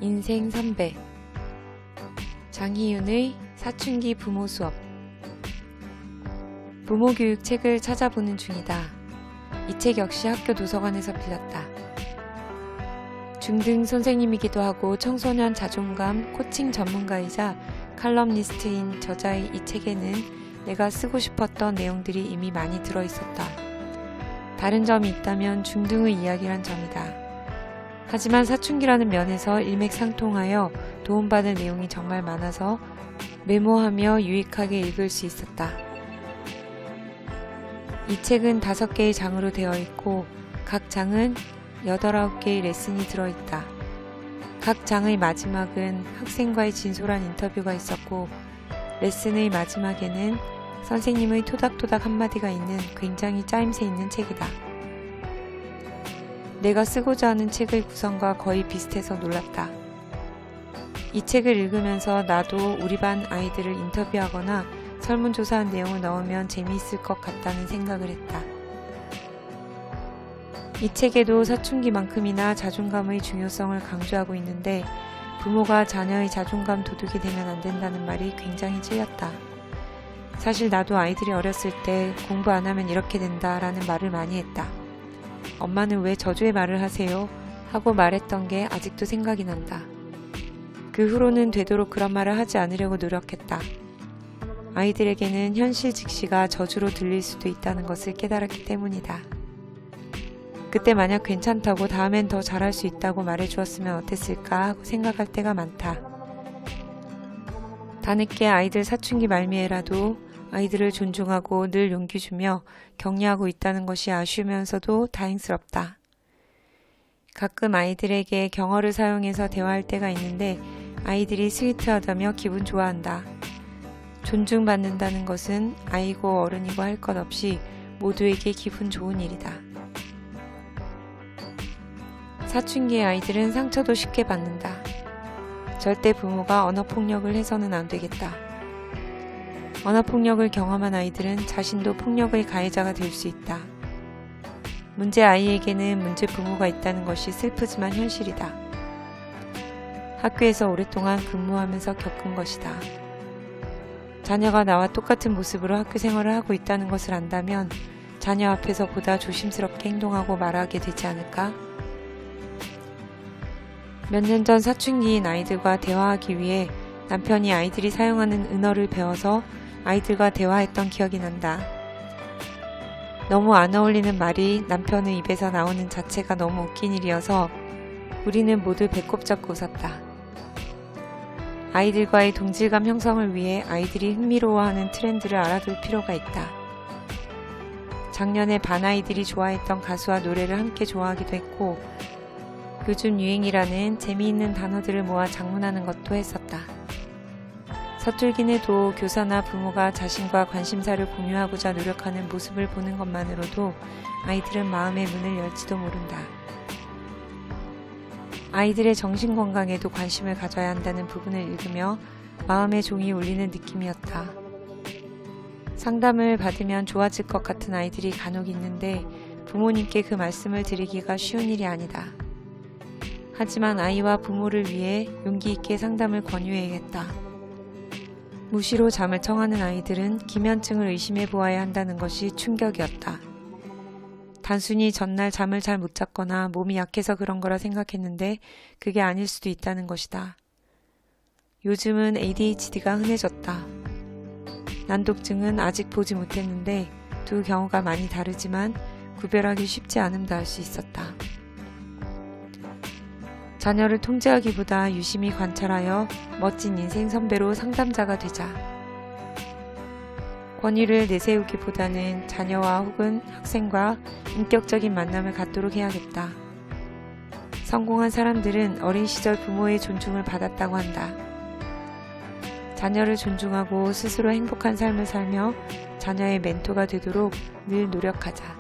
인생 선배 장희윤의 사춘기 부모 수업. 부모 교육 책을 찾아보는 중이다. 이 책 역시 학교 도서관에서 빌렸다. 중등 선생님이기도 하고 청소년 자존감 코칭 전문가이자 칼럼니스트인 저자의 이 책에는 내가 쓰고 싶었던 내용들이 이미 많이 들어있었다. 다른 점이 있다면 중등의 이야기란 점이다. 하지만 사춘기라는 면에서 일맥상통하여 도움받을 내용이 정말 많아서 메모하며 유익하게 읽을 수 있었다. 이 책은 5개의 장으로 되어 있고 각 장은 8, 9개의 레슨이 들어있다. 각 장의 마지막은 학생과의 진솔한 인터뷰가 있었고 레슨의 마지막에는 선생님의 토닥토닥 한마디가 있는 굉장히 짜임새 있는 책이다. 내가 쓰고자 하는 책의 구성과 거의 비슷해서 놀랐다. 이 책을 읽으면서 나도 우리 반 아이들을 인터뷰하거나 설문조사한 내용을 넣으면 재미있을 것 같다는 생각을 했다. 이 책에도 사춘기만큼이나 자존감의 중요성을 강조하고 있는데 부모가 자녀의 자존감 도둑이 되면 안 된다는 말이 굉장히 찔렸다. 사실 나도 아이들이 어렸을 때 공부 안 하면 이렇게 된다 라는 말을 많이 했다. 엄마는 왜 저주의 말을 하세요? 하고 말했던 게 아직도 생각이 난다. 그 후로는 되도록 그런 말을 하지 않으려고 노력했다. 아이들에게는 현실 직시가 저주로 들릴 수도 있다는 것을 깨달았기 때문이다. 그때 만약 괜찮다고 다음엔 더 잘할 수 있다고 말해주었으면 어땠을까 하고 생각할 때가 많다. 다늦게 아이들 사춘기 말미에라도 아이들을 존중하고 늘 용기 주며 격려하고 있다는 것이 아쉬우면서도 다행스럽다. 가끔 아이들에게 경어를 사용해서 대화할 때가 있는데 아이들이 스위트하다며 기분 좋아한다. 존중받는다는 것은 아이고 어른이고 할 것 없이 모두에게 기분 좋은 일이다. 사춘기의 아이들은 상처도 쉽게 받는다. 절대 부모가 언어폭력을 해서는 안 되겠다. 언어폭력을 경험한 아이들은 자신도 폭력의 가해자가 될 수 있다. 문제 아이에게는 문제 부모가 있다는 것이 슬프지만 현실이다. 학교에서 오랫동안 근무하면서 겪은 것이다. 자녀가 나와 똑같은 모습으로 학교 생활을 하고 있다는 것을 안다면 자녀 앞에서 보다 조심스럽게 행동하고 말하게 되지 않을까? 몇 년 전 사춘기인 아이들과 대화하기 위해 남편이 아이들이 사용하는 은어를 배워서 아이들과 대화했던 기억이 난다. 너무 안 어울리는 말이 남편의 입에서 나오는 자체가 너무 웃긴 일이어서 우리는 모두 배꼽 잡고 웃었다. 아이들과의 동질감 형성을 위해 아이들이 흥미로워하는 트렌드를 알아둘 필요가 있다. 작년에 반 아이들이 좋아했던 가수와 노래를 함께 좋아하기도 했고 요즘 유행이라는 재미있는 단어들을 모아 장문하는 것도 했었다. 서툴긴 해도 교사나 부모가 자신과 관심사를 공유하고자 노력하는 모습을 보는 것만으로도 아이들은 마음의 문을 열지도 모른다. 아이들의 정신건강에도 관심을 가져야 한다는 부분을 읽으며 마음의 종이 울리는 느낌이었다. 상담을 받으면 좋아질 것 같은 아이들이 간혹 있는데 부모님께 그 말씀을 드리기가 쉬운 일이 아니다. 하지만 아이와 부모를 위해 용기 있게 상담을 권유해야겠다. 무시로 잠을 청하는 아이들은 기면증을 의심해 보아야 한다는 것이 충격이었다. 단순히 전날 잠을 잘 못 잤거나 몸이 약해서 그런 거라 생각했는데 그게 아닐 수도 있다는 것이다. 요즘은 ADHD가 흔해졌다. 난독증은 아직 보지 못했는데 두 경우가 많이 다르지만 구별하기 쉽지 않음도 알 수 있었다. 자녀를 통제하기보다 유심히 관찰하여 멋진 인생 선배로 상담자가 되자. 권위를 내세우기보다는 자녀와 혹은 학생과 인격적인 만남을 갖도록 해야겠다. 성공한 사람들은 어린 시절 부모의 존중을 받았다고 한다. 자녀를 존중하고 스스로 행복한 삶을 살며 자녀의 멘토가 되도록 늘 노력하자.